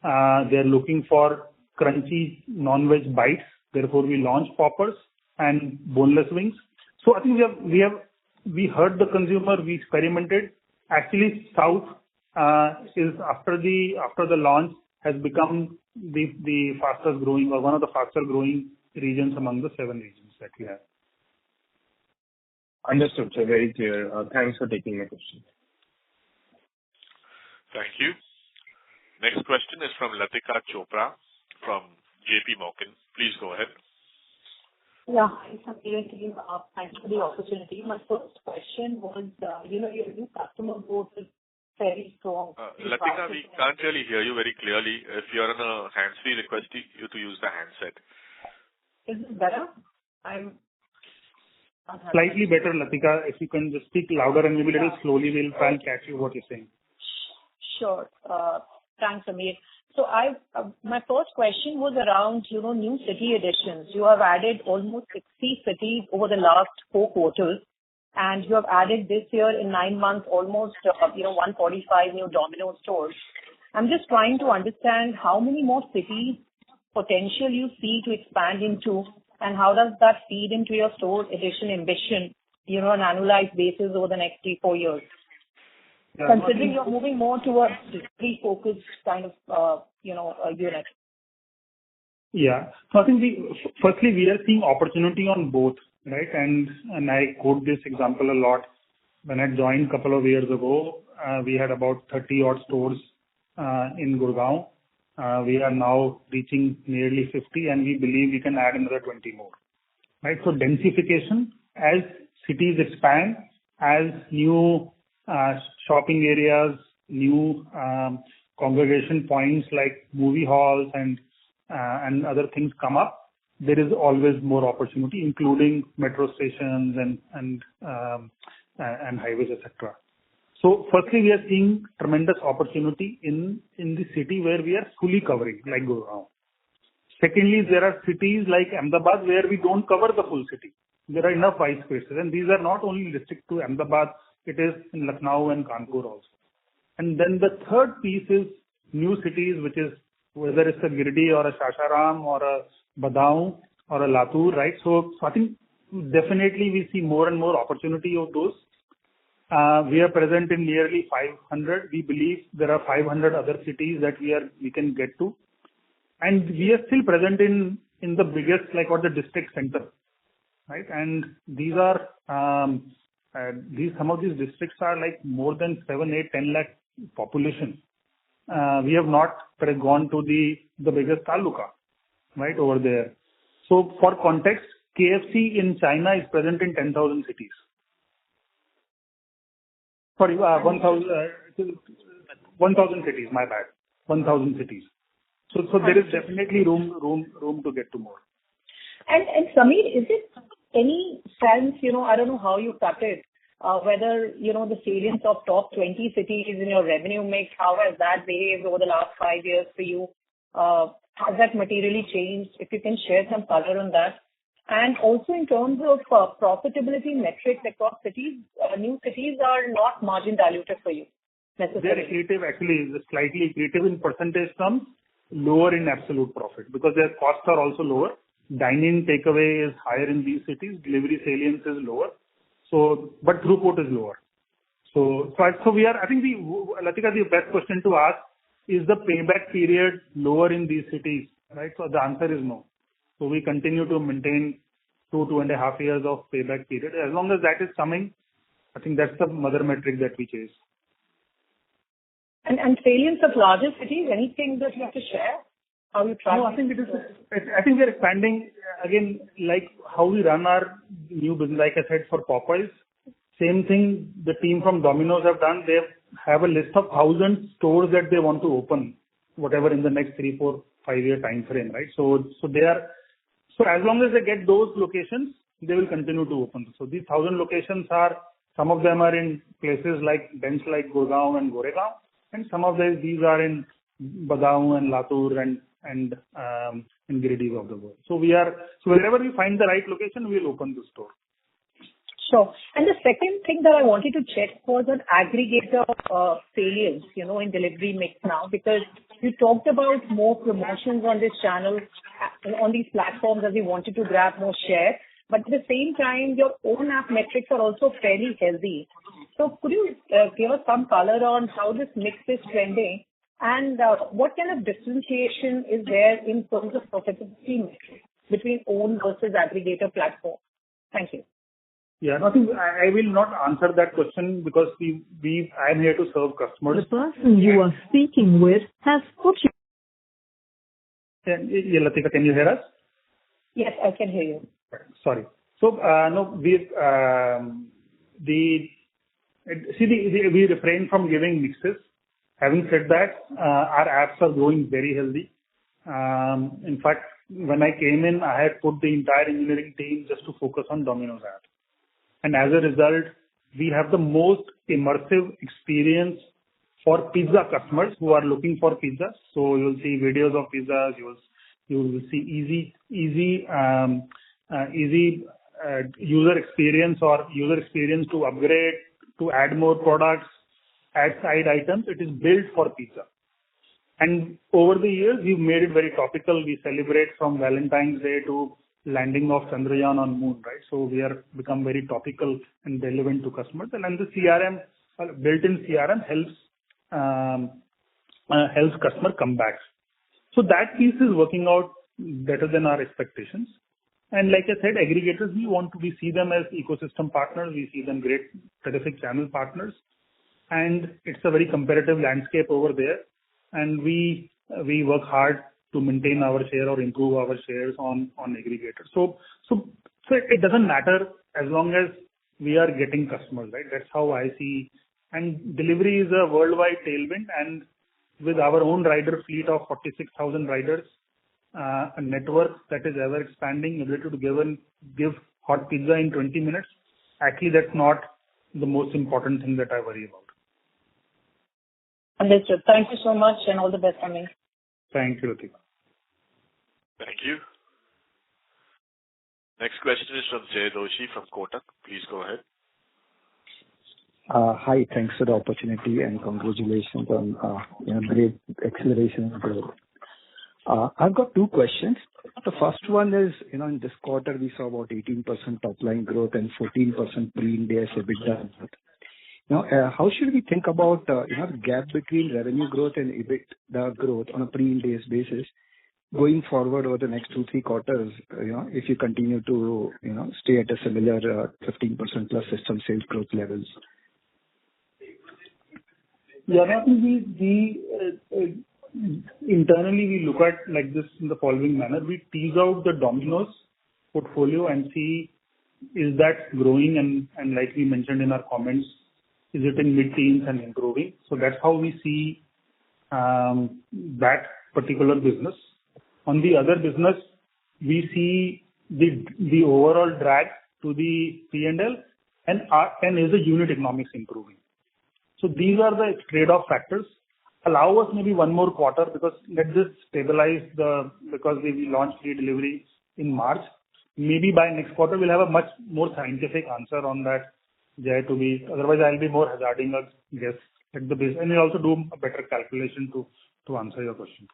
Speaker 4: They are looking for crunchy non-veg bites, therefore we launch poppers and boneless wings. So I think we heard the consumer, we experimented. Actually, South is after the launch has become the fastest growing, or one of the faster growing regions among the 7 regions that we have.
Speaker 11: Understood, sir. Very clear. Thanks for taking my question.
Speaker 1: Thank you. Next question is from Latika Chopra from JP Morgan. Please go ahead.
Speaker 12: Yeah, hi, Samir team. Thanks for the opportunity. My first question was, your new customer growth is very strong.
Speaker 1: Latika, we can't really hear you very clearly. If you're on a hands-free, request you to use the handset.
Speaker 12: Is it better?
Speaker 4: Slightly better, Latika. If you can just speak louder and maybe a little slowly, we'll try and catch you what you're saying.
Speaker 12: Sure. Thanks, Samir. So my first question was around, new city additions. You have added almost 60 cities over the last 4 quarters, and you have added this year in 9 months almost, 145 new Domino's stores. I'm just trying to understand how many more cities potential you see to expand into, and how does that feed into your store addition ambition, on an annualized basis over the next 3-4 years? Yeah, considering you're moving more towards pre-focused kind of, unit.
Speaker 4: Yeah. So I think firstly, we are seeing opportunity on both, right? And I quote this example a lot. When I joined a couple of years ago, we had about 30 odd stores in Gurgaon. We are now reaching nearly 50, and we believe we can add another 20 more, right? So densification, as cities expand, as new shopping areas, new congregation points like movie halls and other things come up, there is always more opportunity, including metro stations and highways, etc. So firstly, we are seeing tremendous opportunity in the city where we are fully covering, like Gurgaon. Secondly, there are cities like Ahmedabad where we don't cover the full city. There are enough white spaces, and these are not only restricted to Ahmedabad, it is in Lucknow and Kanpur also. And then the third piece is new cities, which is whether it's a Giridih or a Shasharam or a Badaun or a Latur, right? So I think definitely we see more and more opportunity of those. We are present in nearly 500. We believe there are 500 other cities that we can get to. And we are still present in the biggest, like what the district center, right? And these are, some of these districts are like more than 7, 8, 10 lakh population. We have not gone to the biggest taluka, right, over there. So for context, KFC in China is present in 10,000 cities. Sorry, 1,000 cities, my bad. 1,000 cities. So there is definitely room to get to more.
Speaker 12: And Sameer, is it any sense, I don't know how you cut it, whether, the salience of top 20 cities in your revenue mix, how has that behaved over the last 5 years for you? Has that materially changed? If you can share some color on that. And also in terms of profitability metrics across cities, new cities are not margin dilutive for you necessarily.
Speaker 4: They're accretive, actually, slightly accretive in percentage terms, lower in absolute profit because their costs are also lower. Dine-in takeaway is higher in these cities. Delivery salience is lower. So, but throughput is lower. So we are, I think Latika, the best question to ask is the payback period lower in these cities, right? So the answer is no. So we continue to maintain 2.5 years of payback period. As long as that is coming, I think that's the mother metric that we chase.
Speaker 12: And salience of larger cities, anything that you have to share? How you track?
Speaker 4: No, I think I think we're expanding again, like how we run our new business. Like I said, for Popeyes, same thing the team from Domino's have done. They have a list of 1,000 stores that they want to open, whatever in the next 3, 4, 5 year time frame, right? So as long as they get those locations, they will continue to open. So these 1,000 locations some of them are in places dense like Gurgaon and Goregaon, and some of these are in Badaun and Latur and Giridih of the world. So wherever we find the right location, we'll open the store.
Speaker 12: Sure. And the second thing that I wanted to check was an aggregator salience, in delivery mix now, because you talked about more promotions on this channel, on these platforms as you wanted to grab more share. But at the same time, your own app metrics are also fairly healthy. So could you give us some color on how this mix is trending and what kind of differentiation is there in terms of profitability metrics between own versus aggregator platform? Thank you.
Speaker 4: Yeah, I will not answer that question because I am here to serve customers.
Speaker 13: The person you are speaking with has put you.
Speaker 4: Yeah, Latika, can you hear us?
Speaker 12: Yes, I can hear you.
Speaker 4: Sorry. So, no, we refrain from giving mixes. Having said that, our apps are growing very healthy. In fact, when I came in, I had put the entire engineering team just to focus on Domino's app. And as a result, we have the most immersive experience for pizza customers who are looking for pizzas. So you'll see videos of pizzas. You will see easy user experience to upgrade, to add more products, add side items. It is built for pizza. And over the years, we've made it very topical. We celebrate from Valentine's Day to landing of Chandrayaan on moon, right? So we are become very topical and relevant to customers. And then the CRM, built-in CRM helps customer come back. So that piece is working out better than our expectations. And like I said, aggregators, we see them as ecosystem partners. We see them great, terrific channel partners. And it's a very competitive landscape over there. And we work hard to maintain our share or improve our shares on aggregators. So it doesn't matter as long as we are getting customers, right? That's how I see. And delivery is a worldwide tailwind. And with our own rider fleet of 46,000 riders, a network that is ever expanding, ability to give hot pizza in 20 minutes, actually that's not the most important thing that I worry about.
Speaker 12: Understood. Thank you so much and all the best, Amit.
Speaker 4: Thank you, Latika.
Speaker 1: Thank you. Next question is from Jay Doshi from Kotak. Please go ahead.
Speaker 14: Hi, thanks for the opportunity and congratulations on great acceleration and growth. I've got two questions. The first one is, in this quarter we saw about 18% top line growth and 14% pre-Ind AS EBITDA. how should we think about, the gap between revenue growth and EBITDA growth on a pre-Ind AS basis going forward over the next 2-3 quarters, if you continue to, stay at a similar 15% plus system sales growth levels?
Speaker 4: Yeah, I think internally we look at like this in the following manner. We tease out the Domino's portfolio and see is that growing and like we mentioned in our comments, is it in mid-teens and improving? So that's how we see that particular business. On the other business, we see the overall drag to the P&L and is the unit economics improving. So these are the trade-off factors. Allow us maybe one more quarter because let this stabilize because we launched free delivery in March. Maybe by next quarter we'll have a much more scientific answer on that, Jay, otherwise I'll be more hazarding a guess at the base. And we'll also do a better calculation to answer your question.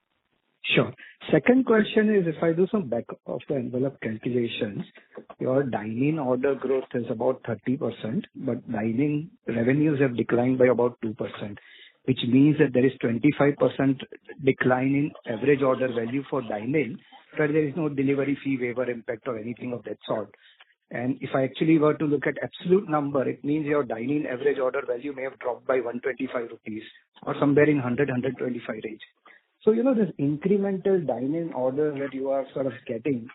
Speaker 14: Sure. Second question is, if I do some back of the envelope calculations, your dine-in order growth is about 30%, but dine-in revenues have declined by about 2%, which means that there is 25% decline in average order value for dine-in, where there is no delivery fee waiver impact or anything of that sort. And if I actually were to look at absolute number, it means your dine-in average order value may have dropped by 125 rupees or somewhere in 100-125 range. So, this incremental dine-in order that you are sort of getting,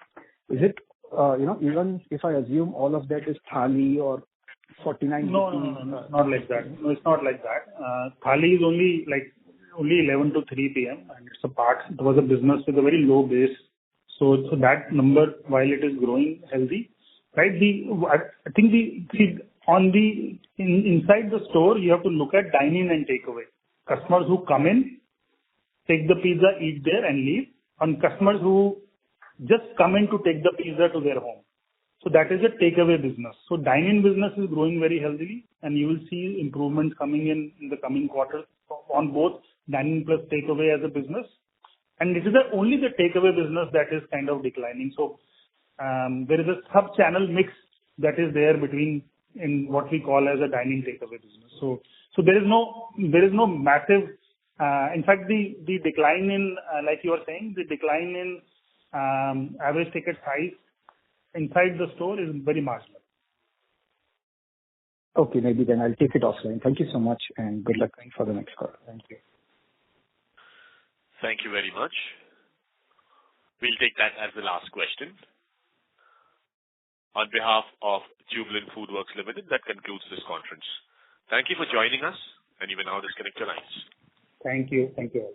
Speaker 14: is it, even if I assume all of that is thali or 49?
Speaker 4: No, not like that. No, it's not like that. Thali is only 11 to 3 p.m. and it was a business with a very low base. So that number, while it is growing healthy, right? I think inside the store, you have to look at dine-in and takeaway. Customers who come in, take the pizza, eat there and leave, and customers who just come in to take the pizza to their home. So that is a takeaway business. So dine-in business is growing very healthily and you will see improvements coming in the coming quarters on both dine-in plus takeaway as a business. And it is only the takeaway business that is kind of declining. So there is a sub-channel mix that is there in what we call as a dine-in takeaway business. So there is no massive. In fact, the decline in, like you are saying, the decline in average ticket size inside the store is very marginal.
Speaker 14: Okay, maybe then I'll take it offline. Thank you so much and good luck for the next quarter. Thank you.
Speaker 1: Thank you very much. We'll take that as the last question. On behalf of Jubilant Foodworks Limited, that concludes this conference. Thank you for joining us and you may now disconnect your lines.
Speaker 4: Thank you. Thank you all.